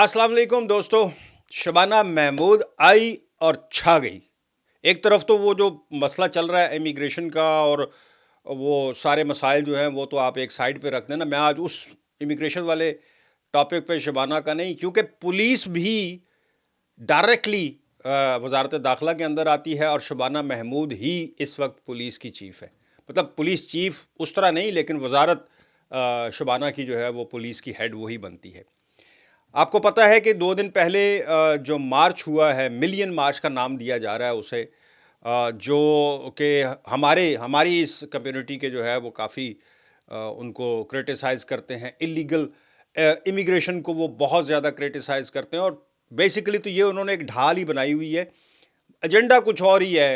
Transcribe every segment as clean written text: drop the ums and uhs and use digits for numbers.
अस्सलाम वालेकुम दोस्तों। शबाना महमूद आई और छा गई। एक तरफ तो वो जो मसला चल रहा है इमिग्रेशन का, और वो सारे मसाइल जो हैं वो तो आप एक साइड पे रख देना। मैं आज उस इमिग्रेशन वाले टॉपिक पे शबाना का नहीं, क्योंकि पुलिस भी डायरेक्टली वजारत दाखिला के अंदर आती है और शबाना महमूद ही इस वक्त पुलिस की चीफ़ है। मतलब पुलिस चीफ़ उस तरह नहीं, लेकिन वजारत शबाना की जो है वो पुलिस की हेड वही बनती है। आपको पता है कि 2 दिन पहले जो मार्च हुआ है, मिलियन मार्च का नाम दिया जा रहा है उसे, जो कि हमारी इस कम्युनिटी के जो है वो काफ़ी उनको क्रिटिसाइज़ करते हैं। इलीगल इमिग्रेशन को वो बहुत ज़्यादा क्रिटिसाइज़ करते हैं, और बेसिकली तो ये उन्होंने एक ढाल ही बनाई हुई है। एजेंडा कुछ और ही है।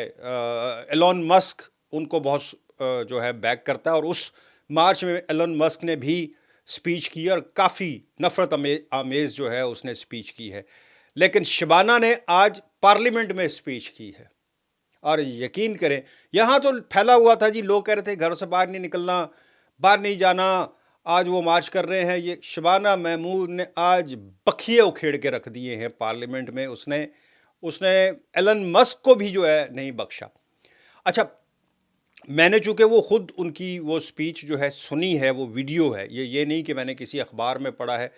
एलोन मस्क उनको बहुत जो है बैक करता है, और उस मार्च में एलोन मस्क ने भी स्पीच की और काफ़ी नफ़रत आमेज़ जो है उसने स्पीच की है। लेकिन शबाना ने आज पार्लियामेंट में स्पीच की है, और यकीन करें यहाँ तो फैला हुआ था जी, लोग कह रहे थे घर से बाहर नहीं निकलना, बाहर नहीं जाना, आज वो मार्च कर रहे हैं। ये शबाना महमूद ने आज बखिए उखेड़ के रख दिए हैं पार्लियामेंट में। उसने उसने एलन मस्क को भी जो है नहीं बख्शा। अच्छा, मैंने चूँकि वो ख़ुद उनकी वो स्पीच जो है सुनी है, वो वीडियो है, ये नहीं कि मैंने किसी अखबार में पढ़ा है।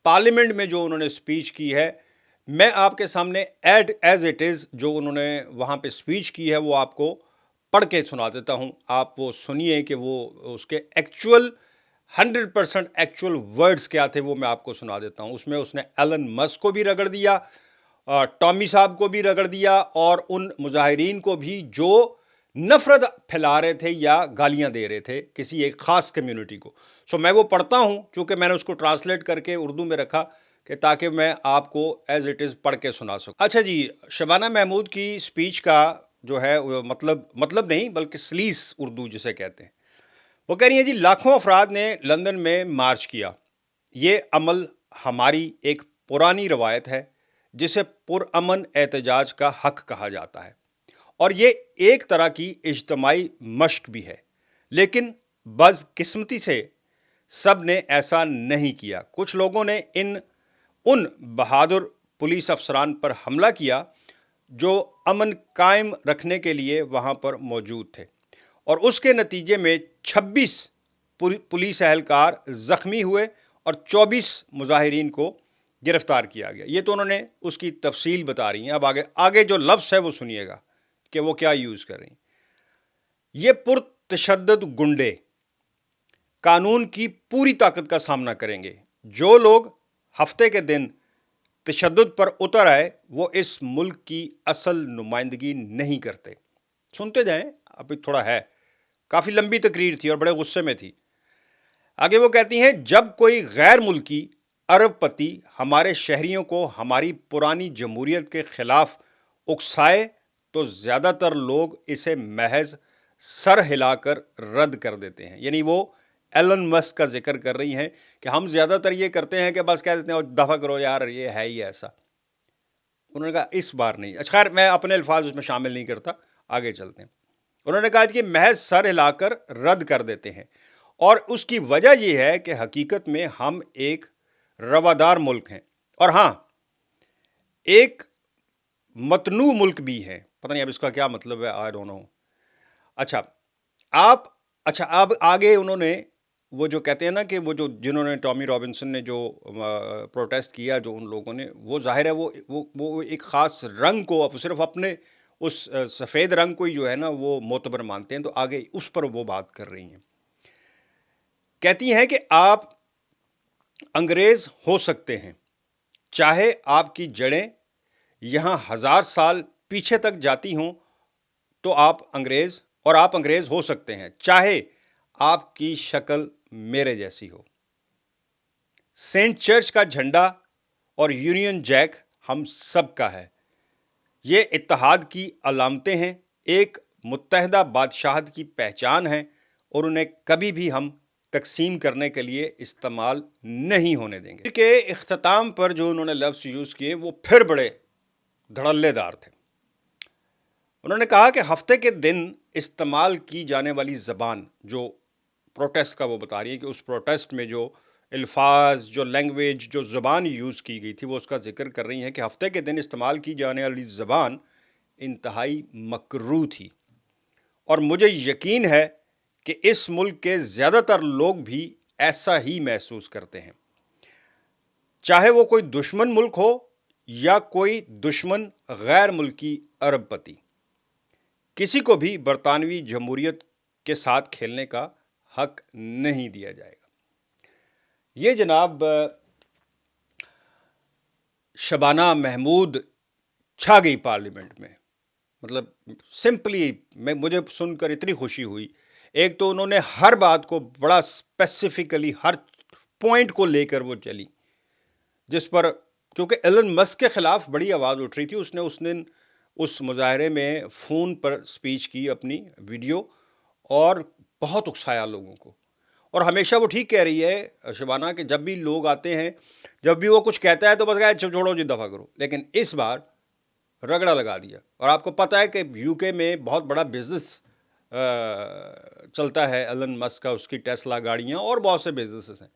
पार्लियामेंट में जो उन्होंने स्पीच की है, मैं आपके सामने एज़ इट इज़ जो उन्होंने वहाँ पे स्पीच की है वो आपको पढ़ के सुना देता हूँ। आप वो सुनिए कि वो उसके एक्चुअल 100% एक्चुअल वर्ड्स क्या थे, वो मैं आपको सुना देता हूँ। उसमें उसने एलन मस्क को भी रगड़ दिया, टॉमी साहब को भी रगड़ दिया, और उन मुजाहिरीन को भी जो नफ़रत फैला रहे थे या गालियां दे रहे थे किसी एक ख़ास कम्युनिटी को। सो मैं वो पढ़ता हूँ, क्योंकि मैंने उसको ट्रांसलेट करके उर्दू में रखा कि ताकि मैं आपको एज़ इट इज़ पढ़ के सुना सकूँ। अच्छा जी, शबाना महमूद की स्पीच का जो है वो मतलब नहीं बल्कि सलीस उर्दू जिसे कहते हैं। वो कह रही हैं जी, लाखों अफराद ने लंदन में मार्च किया। ये अमल हमारी एक पुरानी रवायत है जिसे पुरअमन एहतजाज का हक कहा जाता है, और ये एक तरह की इज्तमाई मश्क भी है। लेकिन बदकिस्मती से सब ने ऐसा नहीं किया। कुछ लोगों ने उन बहादुर पुलिस अफसरान पर हमला किया जो अमन कायम रखने के लिए वहाँ पर मौजूद थे, और उसके नतीजे में 26 पुलिस एहलकार ज़ख्मी हुए और 24 मुजाहिरीन को गिरफ्तार किया गया। ये तो उन्होंने उसकी तफसील बता रही हैं। अब आगे जो लफ्ज़ है वो सुनिएगा कि वो क्या यूज़ कर रही हैं। ये पुरतशद्दुद गुंडे कानून की पूरी ताकत का सामना करेंगे। जो लोग हफ्ते के दिन तशद्दुद पर उतर आए वो इस मुल्क की असल नुमाइंदगी नहीं करते। सुनते जाएं, अभी थोड़ा है, काफ़ी लंबी तकरीर थी और बड़े गुस्से में थी। आगे वो कहती हैं, जब कोई गैर मुल्की अरबपति हमारे शहरियों को हमारी पुरानी जमहूरियत के ख़िलाफ़ उकसाए तो ज़्यादातर लोग इसे महज सर हिलाकर रद्द कर देते हैं। यानी वो एलन मस्क का जिक्र कर रही हैं कि हम ज़्यादातर ये करते हैं कि बस कह देते हैं दफ़ा करो यार, ये है ही ऐसा। उन्होंने कहा इस बार नहीं। अच्छा, खैर मैं अपने अल्फाज उसमें शामिल नहीं करता, आगे चलते हैं। उन्होंने कहा कि महज सर हिलाकर रद्द कर देते हैं, और उसकी वजह यह है कि हकीकत में हम एक रवादार मुल्क हैं, और हाँ, एक मतनू मुल्क भी है। पता नहीं अब इसका क्या मतलब है, आई डोंट नो। अच्छा, अब आगे उन्होंने वो जो कहते हैं ना कि वो जो जिन्होंने टॉमी रॉबिन्सन ने जो प्रोटेस्ट किया, जो उन लोगों ने, वो जाहिर है वो एक ख़ास रंग को सिर्फ अपने उस सफ़ेद रंग को ही जो है ना वो मोतबर मानते हैं। तो आगे उस पर वो बात कर रही हैं। कहती हैं कि आप अंग्रेज़ हो सकते हैं, चाहे आपकी जड़ें यहाँ 1000 साल पीछे तक जाती हों, तो आप अंग्रेज़ हो सकते हैं, चाहे आपकी शक्ल मेरे जैसी हो। सेंट चर्च का झंडा और यूनियन जैक हम सब का है। ये इत्तेहाद की अलामतें हैं, एक मुत्तहदा बादशाहत की पहचान है, और उन्हें कभी भी हम तकसीम करने के लिए इस्तेमाल नहीं होने देंगे। के इख्तिताम पर जो उन्होंने लफ्ज़ यूज़ किए वो फिर बड़े धड़ल्लेदार थे। उन्होंने कहा कि हफ्ते के दिन इस्तेमाल की जाने वाली ज़बान, जो प्रोटेस्ट का वो बता रही है कि उस प्रोटेस्ट में जो الفاظ، جو لینگویج، جو زبان یوز کی گئی تھی وہ اس کا ذکر کر رہی ہیں کہ ہفتے کے دن استعمال کی جانے والی زبان انتہائی مکروہ تھی، اور مجھے یقین ہے کہ اس ملک کے زیادہ تر لوگ بھی ایسا ہی محسوس کرتے ہیں، چاہے وہ کوئی دشمن ملک ہو یا کوئی دشمن غیر ملکی عرب پتی، کسی کو بھی برطانوی جمہوریت کے ساتھ کھیلنے کا حق نہیں دیا جائے گا۔ یہ جناب شبانہ محمود چھا گئی پارلیمنٹ میں، مطلب سمپلی مجھے سن کر اتنی خوشی ہوئی۔ ایک تو انہوں نے ہر بات کو بڑا اسپیسیفکلی ہر پوائنٹ کو لے کر وہ چلی، جس پر کیونکہ ایلن مسک کے خلاف بڑی آواز اٹھ رہی تھی، اس نے اس دن اس مظاہرے میں فون پر سپیچ کی اپنی ویڈیو، اور بہت اکسایا لوگوں کو، اور ہمیشہ وہ ٹھیک کہہ رہی ہے شبانہ کہ جب بھی لوگ آتے ہیں، جب بھی وہ کچھ کہتا ہے تو بس کہا چھوڑو جی دفعہ کرو، لیکن اس بار رگڑا لگا دیا۔ اور آپ کو پتہ ہے کہ یو کے میں بہت بڑا بزنس چلتا ہے ایلن مسک کا، اس کی ٹیسلا گاڑیاں اور بہت سے بزنسز ہیں۔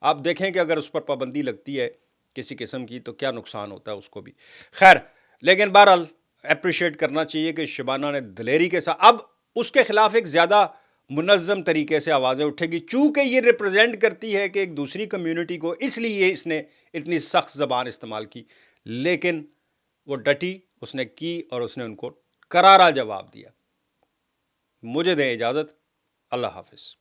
آپ دیکھیں کہ اگر اس پر پابندی لگتی ہے کسی قسم کی تو کیا نقصان ہوتا ہے اس کو بھی۔ خیر، لیکن بہرحال اپریشیٹ کرنا چاہیے کہ شبانہ نے دلیری کے ساتھ اب اس کے خلاف ایک زیادہ منظم طریقے سے آوازیں اٹھے گی، چونکہ یہ ریپرزینٹ کرتی ہے کہ ایک دوسری کمیونٹی کو، اس لیے اس نے اتنی سخت زبان استعمال کی، لیکن وہ ڈٹی، اس نے کی، اور اس نے ان کو کرارا جواب دیا۔ مجھے دیں اجازت، اللہ حافظ۔